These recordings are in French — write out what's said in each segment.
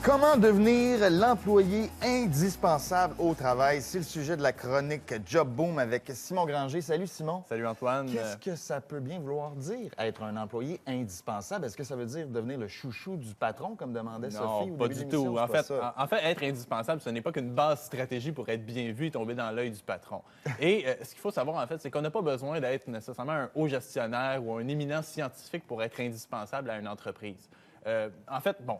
Comment devenir l'employé indispensable au travail? C'est le sujet de la chronique Job Boom avec Simon Granger. Salut Simon. Salut Antoine. Qu'est-ce que ça peut bien vouloir dire, être un employé indispensable? Est-ce que ça veut dire devenir le chouchou du patron, comme demandait Sophie Non, au pas début de du l'émission? tout. En fait, être indispensable, ce n'est pas qu'une base stratégie pour être bien vu et tomber dans l'œil du patron. Et ce qu'il faut savoir, en fait, c'est qu'on n'a pas besoin d'être nécessairement un haut gestionnaire ou un éminent scientifique pour être indispensable à une entreprise. En fait, bon,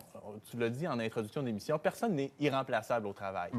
tu l'as dit en introduction d'émission, personne n'est irremplaçable au travail.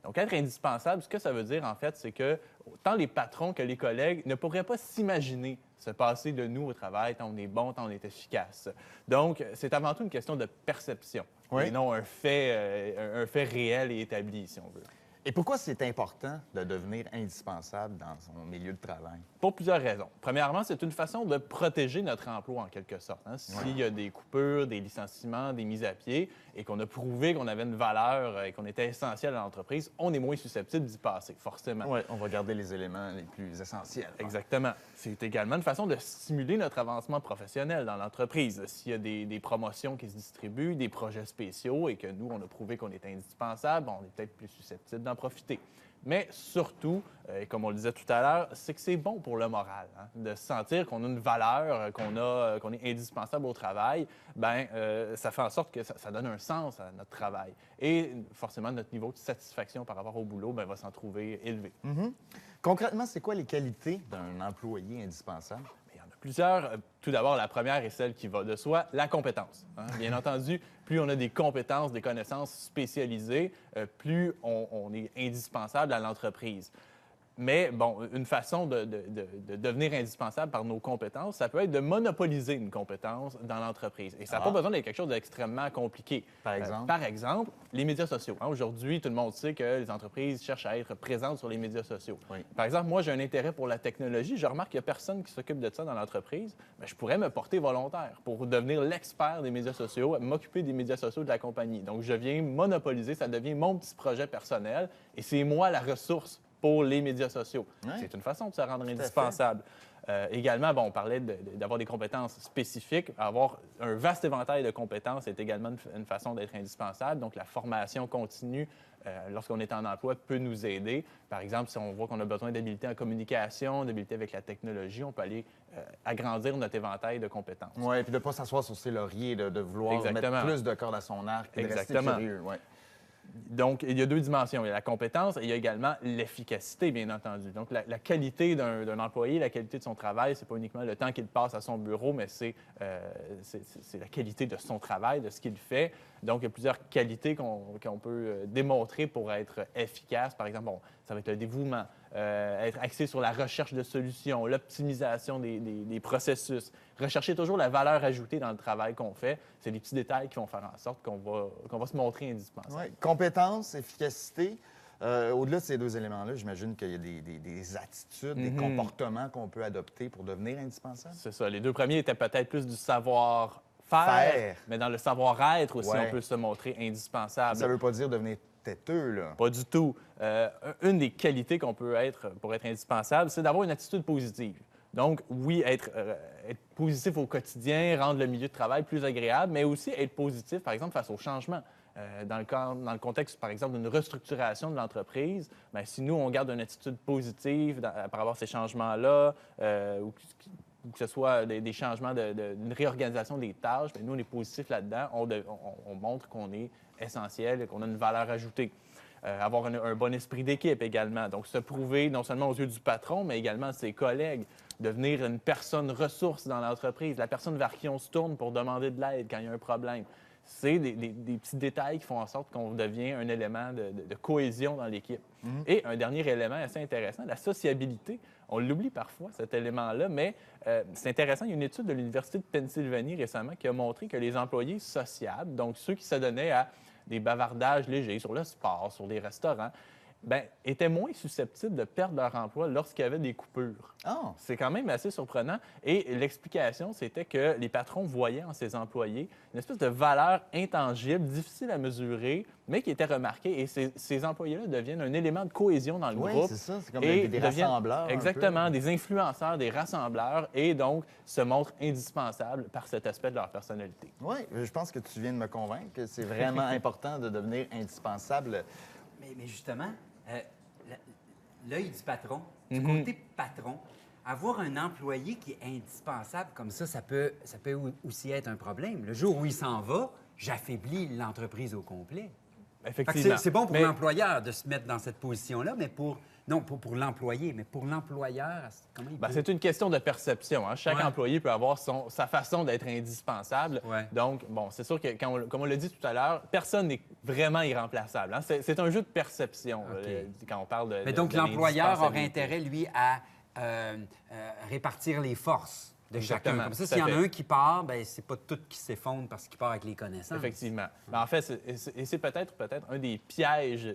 Donc, être indispensable, ce que ça veut dire, en fait, c'est que tant les patrons que les collègues ne pourraient pas s'imaginer se passer de nous au travail tant on est bon, tant on est efficace. Donc, c'est avant tout une question de perception et non un fait réel et établi, si on veut. Et pourquoi c'est important de devenir indispensable dans son milieu de travail? Pour plusieurs raisons. Premièrement, c'est une façon de protéger notre emploi, en quelque sorte. S'il y a des coupures, des licenciements, des mises à pied, et qu'on a prouvé qu'on avait une valeur et qu'on était essentiel à l'entreprise, on est moins susceptible d'y passer, forcément. Oui, on va garder les éléments les plus essentiels. Exactement. C'est également une façon de stimuler notre avancement professionnel dans l'entreprise. S'il y a des promotions qui se distribuent, des projets spéciaux, et que nous, on a prouvé qu'on est indispensable, on est peut-être plus susceptible d'en profiter. Mais surtout, et comme on le disait tout à l'heure, c'est que c'est bon pour le moral, de se sentir qu'on a une valeur, qu'on est indispensable au travail. Ça fait en sorte que ça donne un sens à notre travail. Et forcément, notre niveau de satisfaction par rapport au boulot va s'en trouver élevé. Concrètement, c'est quoi les qualités d'un employé indispensable? Il y en a plusieurs. Tout d'abord, la première est celle qui va de soi, la compétence. Bien entendu, plus on a des compétences, des connaissances spécialisées, plus on est indispensable à l'entreprise. Mais bon, une façon de devenir indispensable par nos compétences, ça peut être de monopoliser une compétence dans l'entreprise. Et ça n'a pas besoin d'être quelque chose d'extrêmement compliqué. Par exemple, les médias sociaux. Aujourd'hui, tout le monde sait que les entreprises cherchent à être présentes sur les médias sociaux. Par exemple, moi, j'ai un intérêt pour la technologie. Je remarque qu'il n'y a personne qui s'occupe de ça dans l'entreprise. Mais je pourrais me porter volontaire pour devenir l'expert des médias sociaux, m'occuper des médias sociaux de la compagnie. Donc, je viens monopoliser, ça devient mon petit projet personnel et c'est moi la ressource pour les médias sociaux. C'est une façon de se rendre indispensable. Également, on parlait d'avoir des compétences spécifiques. Avoir un vaste éventail de compétences est également une façon d'être indispensable. Donc, la formation continue, lorsqu'on est en emploi, peut nous aider. Par exemple, si on voit qu'on a besoin d'habileté en communication, d'habileté avec la technologie, on peut aller agrandir notre éventail de compétences. Oui, puis de ne pas s'asseoir sur ses lauriers, de vouloir mettre plus de cordes à son arc et de rester curieux. Donc, il y a deux dimensions. Il y a la compétence et il y a également l'efficacité, bien entendu. Donc, la qualité d'un employé, la qualité de son travail, c'est pas uniquement le temps qu'il passe à son bureau, mais c'est la qualité de son travail, de ce qu'il fait. Donc, il y a plusieurs qualités qu'on peut démontrer pour être efficace. Par exemple, ça va être le dévouement, être axé sur la recherche de solutions, l'optimisation des processus, rechercher toujours la valeur ajoutée dans le travail qu'on fait. C'est des petits détails qui vont faire en sorte qu'on va se montrer indispensable. Compétence, efficacité. Au-delà de ces deux éléments-là, j'imagine qu'il y a des attitudes, des comportements qu'on peut adopter pour devenir indispensable. C'est ça. Les deux premiers étaient peut-être plus du savoir-faire, mais dans le savoir-être aussi, on peut se montrer indispensable. Ça ne veut pas dire devenir têteux, là. Pas du tout. Une des qualités qu'on peut être pour être indispensable, c'est d'avoir une attitude positive. Donc, oui, être positif au quotidien, rendre le milieu de travail plus agréable, mais aussi être positif, par exemple, face au changement. Dans le contexte, par exemple, d'une restructuration de l'entreprise, si nous, on garde une attitude positive par rapport à ces changements-là, ou que ce soit des changements d'une réorganisation des tâches, nous, on est positif là-dedans, on montre qu'on est essentiel et qu'on a une valeur ajoutée. Avoir un bon esprit d'équipe également. Donc, se prouver non seulement aux yeux du patron, mais également à ses collègues. Devenir une personne ressource dans l'entreprise, la personne vers qui on se tourne pour demander de l'aide quand il y a un problème. C'est des petits détails qui font en sorte qu'on devient un élément de cohésion dans l'équipe. Et un dernier élément assez intéressant, la sociabilité. On l'oublie parfois, cet élément-là, mais c'est intéressant. Il y a une étude de l'Université de Pennsylvanie récemment qui a montré que les employés sociables, donc ceux qui s'adonnaient à des bavardages légers sur le sport, sur les restaurants, étaient moins susceptibles de perdre leur emploi lorsqu'il y avait des coupures. Ah! C'est quand même assez surprenant. Et l'explication, c'était que les patrons voyaient en ces employés une espèce de valeur intangible, difficile à mesurer, mais qui était remarquée. Et ces employés-là deviennent un élément de cohésion dans le Oui, groupe. c'est ça. C'est comme Et des deviennent rassembleurs. exactement, des influenceurs, des rassembleurs, et donc se montrent indispensables par cet aspect de leur personnalité. Oui, je pense que tu viens de me convaincre que c'est vraiment important de devenir indispensable. Mais justement, l'œil du patron, du côté patron, avoir un employé qui est indispensable comme ça peut aussi être un problème. Le jour où il s'en va, j'affaiblis l'entreprise au complet. Fait que Effectivement. c'est bon pour l'employeur de se mettre dans cette position-là, mais pour l'employé, mais pour l'employeur, comment il peut... C'est une question de perception. Hein. Chaque Ouais. employé peut avoir sa façon d'être indispensable. Ouais. Donc, c'est sûr que, comme on l'a dit tout à l'heure, personne n'est vraiment irremplaçable. Hein. C'est un jeu de perception quand on parle de. Mais donc, l'employeur aurait intérêt, lui, à répartir les forces de chacun. Exactement, Comme ça, tout s'il y à en a fait. un qui part, c'est pas tout qui s'effondre parce qu'il part avec les connaissances. Effectivement. En fait, c'est peut-être un des pièges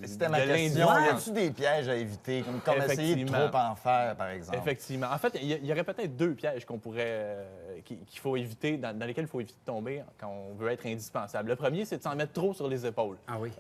C'était de ma question. l'industrie. Y a-tu des pièges à éviter, comme essayer de Effectivement. trop en faire, par exemple? Effectivement. En fait, il y aurait peut-être deux pièges qu'on pourrait, qu'il faut éviter, dans lesquels il faut éviter de tomber quand on veut être indispensable. Le premier, c'est de s'en mettre trop sur les épaules. Ah oui.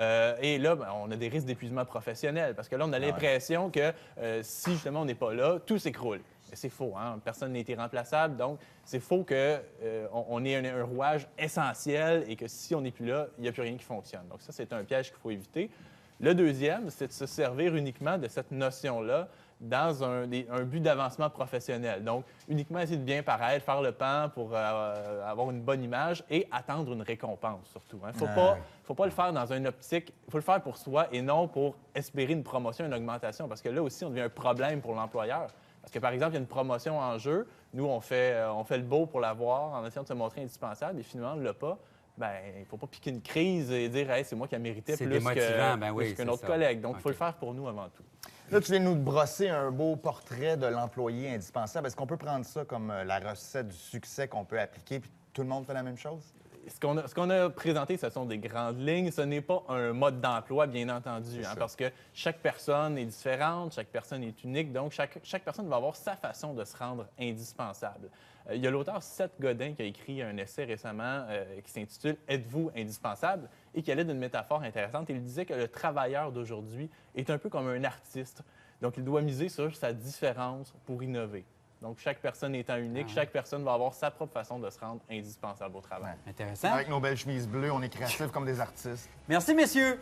Et là, on a des risques d'épuisement professionnel parce que là, on a l'impression que si justement on n'est pas là, tout s'écroule. Mais c'est faux, hein? Personne n'est irremplaçable. Donc, c'est faux qu'on ait un rouage essentiel et que si on n'est plus là, il n'y a plus rien qui fonctionne. Donc, ça, c'est un piège qu'il faut éviter. Le deuxième, c'est de se servir uniquement de cette notion-là dans un but d'avancement professionnel. Donc, uniquement essayer de bien paraître, faire le pan pour avoir une bonne image et attendre une récompense, surtout. Il ne faut pas le faire dans une optique, il faut le faire pour soi et non pour espérer une promotion, une augmentation, parce que là aussi, on devient un problème pour l'employeur. Parce que, par exemple, il y a une promotion en jeu, nous, on fait le beau pour l'avoir en essayant de se montrer indispensable, et finalement, on ne l'a pas. Il ne faut pas piquer une crise et dire hey, c'est moi qui a mérité C'est plus démotivant, qu'un autre collègue. Donc, il faut le faire pour nous avant tout. Là, tu viens de nous brosser un beau portrait de l'employé indispensable. Est-ce qu'on peut prendre ça comme la recette du succès qu'on peut appliquer, puis tout le monde fait la même chose? Ce qu'on a présenté, ce sont des grandes lignes. Ce n'est pas un mode d'emploi, bien entendu, parce que chaque personne est différente, chaque personne est unique. Donc, chaque personne va avoir sa façon de se rendre indispensable. Il y a l'auteur Seth Godin qui a écrit un essai récemment qui s'intitule « Êtes-vous indispensable ?» et qui allait d'une métaphore intéressante. Il disait que le travailleur d'aujourd'hui est un peu comme un artiste. Donc, il doit miser sur sa différence pour innover. Donc, chaque personne étant unique, chaque personne va avoir sa propre façon de se rendre indispensable au travail. Intéressant. Avec nos belles chemises bleues, on est créatifs comme des artistes. Merci, messieurs.